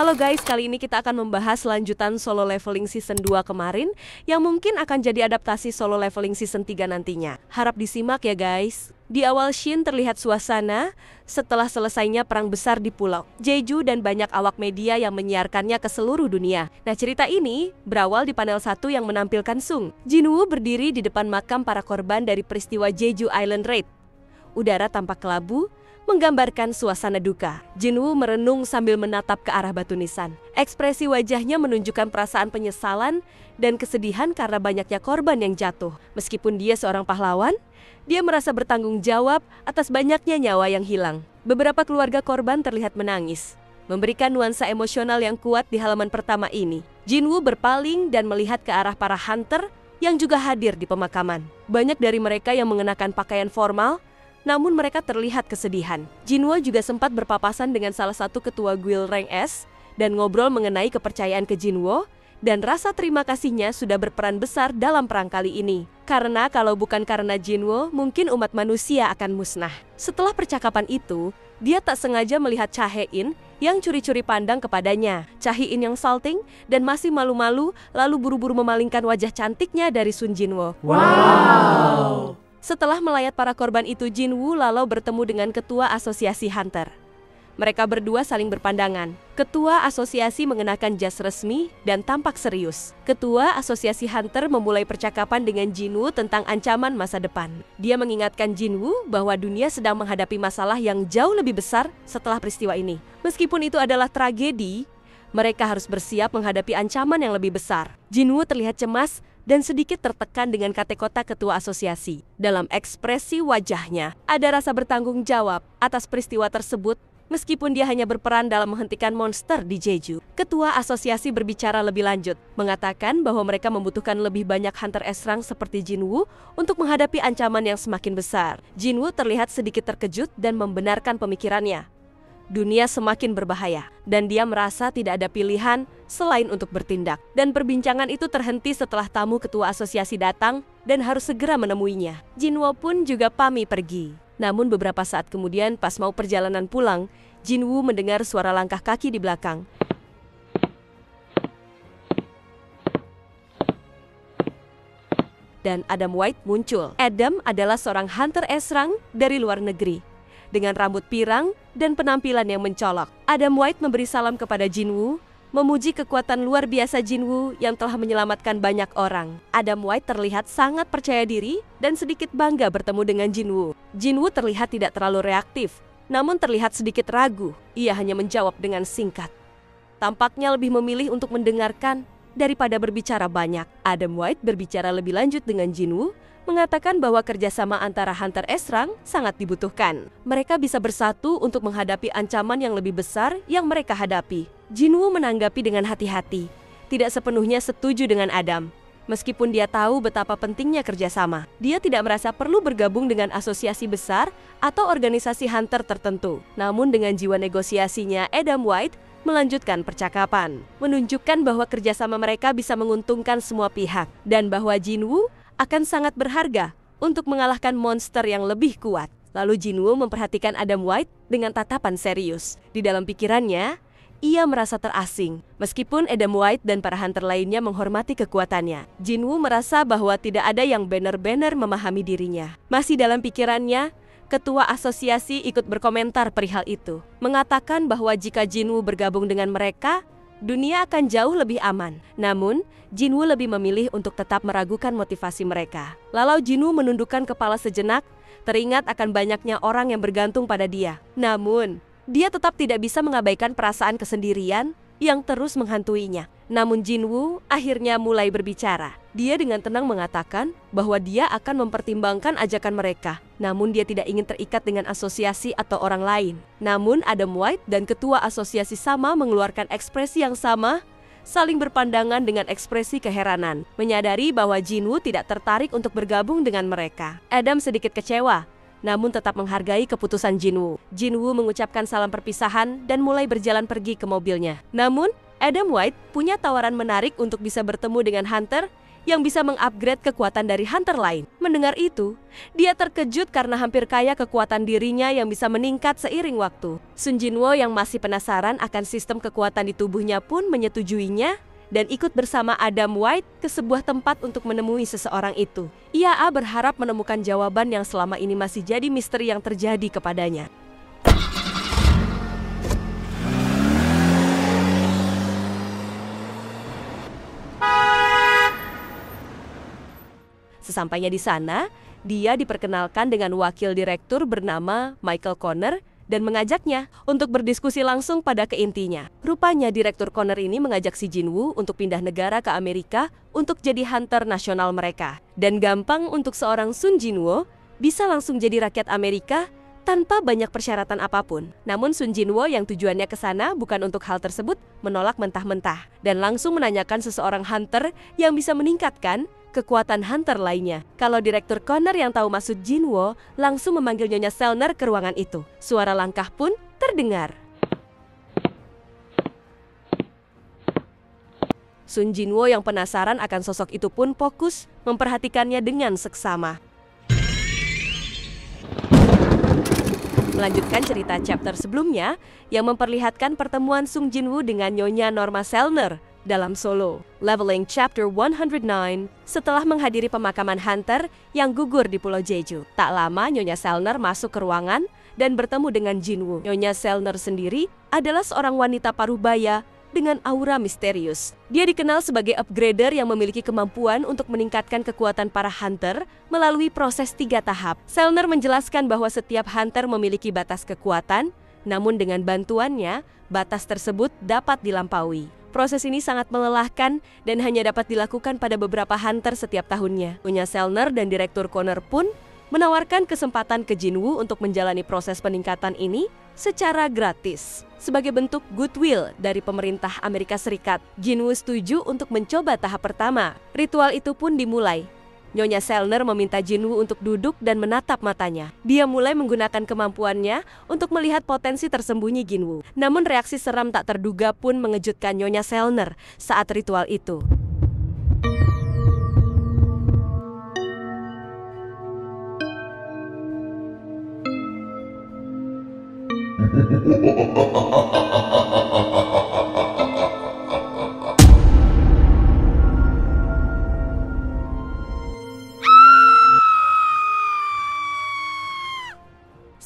Halo guys, kali ini kita akan membahas lanjutan Solo Leveling Season 2 kemarin yang mungkin akan jadi adaptasi Solo Leveling Season 3 nantinya. Harap disimak ya guys. Di awal Shin terlihat suasana setelah selesainya perang besar di pulau Jeju dan banyak awak media yang menyiarkannya ke seluruh dunia. Nah, cerita ini berawal di panel 1 yang menampilkan Sung Jinwoo berdiri di depan makam para korban dari peristiwa Jeju Island Raid. Udara tampak kelabu, menggambarkan suasana duka. Jinwoo merenung sambil menatap ke arah batu nisan. Ekspresi wajahnya menunjukkan perasaan penyesalan dan kesedihan karena banyaknya korban yang jatuh. Meskipun dia seorang pahlawan, dia merasa bertanggung jawab atas banyaknya nyawa yang hilang. Beberapa keluarga korban terlihat menangis, memberikan nuansa emosional yang kuat di halaman pertama ini. Jinwoo berpaling dan melihat ke arah para hunter yang juga hadir di pemakaman. Banyak dari mereka yang mengenakan pakaian formal, namun mereka terlihat kesedihan. Jinwoo juga sempat berpapasan dengan salah satu ketua guild rank S dan ngobrol mengenai kepercayaan ke Jinwoo dan rasa terima kasihnya sudah berperan besar dalam perang kali ini. Karena kalau bukan karena Jinwoo, mungkin umat manusia akan musnah. Setelah percakapan itu, dia tak sengaja melihat Cha Hae-in yang curi-curi pandang kepadanya. Cha Hae-in yang salting dan masih malu-malu lalu buru-buru memalingkan wajah cantiknya dari Sun Jinwoo. Wow! Setelah melayat para korban itu, Jinwoo lalu bertemu dengan ketua asosiasi hunter. Mereka berdua saling berpandangan. Ketua asosiasi mengenakan jas resmi dan tampak serius. Ketua asosiasi hunter memulai percakapan dengan Jinwoo tentang ancaman masa depan. Dia mengingatkan Jinwoo bahwa dunia sedang menghadapi masalah yang jauh lebih besar setelah peristiwa ini. Meskipun itu adalah tragedi, mereka harus bersiap menghadapi ancaman yang lebih besar. Jinwoo terlihat cemas dan sedikit tertekan dengan kata-kata ketua asosiasi. Dalam ekspresi wajahnya, ada rasa bertanggung jawab atas peristiwa tersebut meskipun dia hanya berperan dalam menghentikan monster di Jeju. Ketua asosiasi berbicara lebih lanjut, mengatakan bahwa mereka membutuhkan lebih banyak hunter S-rank seperti Jinwoo untuk menghadapi ancaman yang semakin besar. Jinwoo terlihat sedikit terkejut dan membenarkan pemikirannya. Dunia semakin berbahaya, dan dia merasa tidak ada pilihan selain untuk bertindak. Dan perbincangan itu terhenti setelah tamu ketua asosiasi datang dan harus segera menemuinya. Jinwoo pun juga pamit pergi. Namun beberapa saat kemudian pas mau perjalanan pulang, Jinwoo mendengar suara langkah kaki di belakang. Dan Adam White muncul. Adam adalah seorang hunter S-rank dari luar negeri, dengan rambut pirang dan penampilan yang mencolok. Adam White memberi salam kepada Jinwoo, memuji kekuatan luar biasa Jinwoo yang telah menyelamatkan banyak orang. Adam White terlihat sangat percaya diri dan sedikit bangga bertemu dengan Jinwoo. Jinwoo terlihat tidak terlalu reaktif, namun terlihat sedikit ragu. Ia hanya menjawab dengan singkat. Tampaknya lebih memilih untuk mendengarkan daripada berbicara banyak. Adam White berbicara lebih lanjut dengan Jinwoo, mengatakan bahwa kerjasama antara hunter S-rank sangat dibutuhkan. Mereka bisa bersatu untuk menghadapi ancaman yang lebih besar yang mereka hadapi. Jinwoo menanggapi dengan hati-hati, tidak sepenuhnya setuju dengan Adam. Meskipun dia tahu betapa pentingnya kerjasama, dia tidak merasa perlu bergabung dengan asosiasi besar atau organisasi hunter tertentu. Namun dengan jiwa negosiasinya, Adam White melanjutkan percakapan, menunjukkan bahwa kerjasama mereka bisa menguntungkan semua pihak, dan bahwa Jinwoo akan sangat berharga untuk mengalahkan monster yang lebih kuat. Lalu Jinwoo memperhatikan Adam White dengan tatapan serius. Di dalam pikirannya, ia merasa terasing. Meskipun Adam White dan para hunter lainnya menghormati kekuatannya, Jinwoo merasa bahwa tidak ada yang benar-benar memahami dirinya. Masih dalam pikirannya, ketua asosiasi ikut berkomentar perihal itu, mengatakan bahwa jika Jinwoo bergabung dengan mereka, dunia akan jauh lebih aman. Namun, Jinwoo lebih memilih untuk tetap meragukan motivasi mereka. Lalu Jinwoo menundukkan kepala sejenak, teringat akan banyaknya orang yang bergantung pada dia. Namun, dia tetap tidak bisa mengabaikan perasaan kesendirian yang terus menghantuinya. Namun Jinwoo akhirnya mulai berbicara. Dia dengan tenang mengatakan bahwa dia akan mempertimbangkan ajakan mereka. Namun dia tidak ingin terikat dengan asosiasi atau orang lain. Namun Adam White dan ketua asosiasi sama mengeluarkan ekspresi yang sama, saling berpandangan dengan ekspresi keheranan, menyadari bahwa Jinwoo tidak tertarik untuk bergabung dengan mereka. Adam sedikit kecewa, namun tetap menghargai keputusan Jinwoo. Jinwoo mengucapkan salam perpisahan dan mulai berjalan pergi ke mobilnya. Namun, Adam White punya tawaran menarik untuk bisa bertemu dengan hunter yang bisa mengupgrade kekuatan dari hunter lain. Mendengar itu, dia terkejut karena hampir kaya kekuatan dirinya yang bisa meningkat seiring waktu. Sun Jinwoo yang masih penasaran akan sistem kekuatan di tubuhnya pun menyetujuinya dan ikut bersama Adam White ke sebuah tempat untuk menemui seseorang itu. Ia berharap menemukan jawaban yang selama ini masih jadi misteri yang terjadi kepadanya. Sesampainya di sana, dia diperkenalkan dengan wakil direktur bernama Michael Connor dan mengajaknya untuk berdiskusi langsung pada keintinya. Rupanya direktur Connor ini mengajak si Jinwoo untuk pindah negara ke Amerika untuk jadi hunter nasional mereka. Dan gampang untuk seorang Sun Jinwoo bisa langsung jadi rakyat Amerika tanpa banyak persyaratan apapun. Namun Sun Jinwoo yang tujuannya ke sana bukan untuk hal tersebut menolak mentah-mentah dan langsung menanyakan seseorang hunter yang bisa meningkatkan kekuatan hunter lainnya. Kalau direktur Connor yang tahu maksud Jinwoo langsung memanggil Nyonya Selner ke ruangan itu. Suara langkah pun terdengar. Sun Jinwoo yang penasaran akan sosok itu pun fokus memperhatikannya dengan seksama. Melanjutkan cerita chapter sebelumnya yang memperlihatkan pertemuan Sung Jinwoo dengan Nyonya Norma Selner dalam Solo Leveling Chapter 109 setelah menghadiri pemakaman hunter yang gugur di Pulau Jeju. Tak lama Nyonya Selner masuk ke ruangan dan bertemu dengan Jinwoo. Nyonya Selner sendiri adalah seorang wanita paruh baya dengan aura misterius. Dia dikenal sebagai upgrader yang memiliki kemampuan untuk meningkatkan kekuatan para hunter melalui proses 3 tahap. Selner menjelaskan bahwa setiap hunter memiliki batas kekuatan, namun dengan bantuannya, batas tersebut dapat dilampaui. Proses ini sangat melelahkan dan hanya dapat dilakukan pada beberapa hunter setiap tahunnya. Nyonya Selner dan Direktur Connor pun menawarkan kesempatan ke Jinwoo untuk menjalani proses peningkatan ini secara gratis. Sebagai bentuk goodwill dari pemerintah Amerika Serikat, Jinwoo setuju untuk mencoba tahap pertama. Ritual itu pun dimulai. Nyonya Selner meminta Jinwoo untuk duduk dan menatap matanya. Dia mulai menggunakan kemampuannya untuk melihat potensi tersembunyi Jinwoo. Namun reaksi seram tak terduga pun mengejutkan Nyonya Selner saat ritual itu.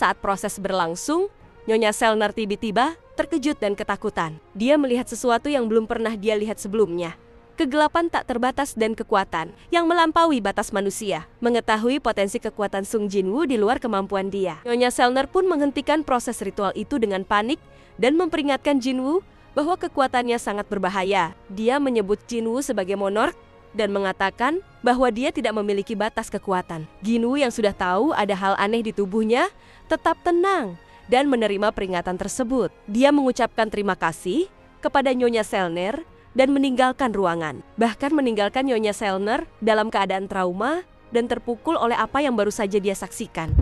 Saat proses berlangsung, Nyonya Selner tiba-tiba terkejut dan ketakutan. Dia melihat sesuatu yang belum pernah dia lihat sebelumnya. Kegelapan tak terbatas dan kekuatan yang melampaui batas manusia. Mengetahui potensi kekuatan Sung Jinwoo di luar kemampuan dia, Nyonya Selner pun menghentikan proses ritual itu dengan panik dan memperingatkan Jinwoo bahwa kekuatannya sangat berbahaya. Dia menyebut Jinwoo sebagai monark dan mengatakan bahwa dia tidak memiliki batas kekuatan. Jinwoo yang sudah tahu ada hal aneh di tubuhnya tetap tenang dan menerima peringatan tersebut. Dia mengucapkan terima kasih kepada Nyonya Selner dan meninggalkan ruangan. Bahkan meninggalkan Nyonya Selner dalam keadaan trauma dan terpukul oleh apa yang baru saja dia saksikan.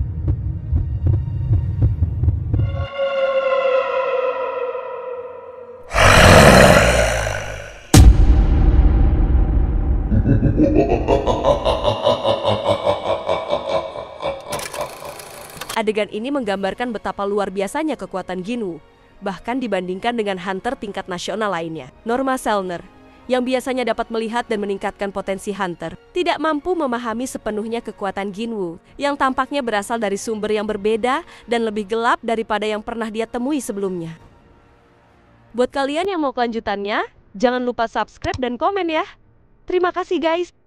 Adegan ini menggambarkan betapa luar biasanya kekuatan Jinwoo, bahkan dibandingkan dengan hunter tingkat nasional lainnya. Norma Selner, yang biasanya dapat melihat dan meningkatkan potensi hunter, tidak mampu memahami sepenuhnya kekuatan Jinwoo, yang tampaknya berasal dari sumber yang berbeda dan lebih gelap daripada yang pernah dia temui sebelumnya. Buat kalian yang mau kelanjutannya, jangan lupa subscribe dan komen ya. Terima kasih guys.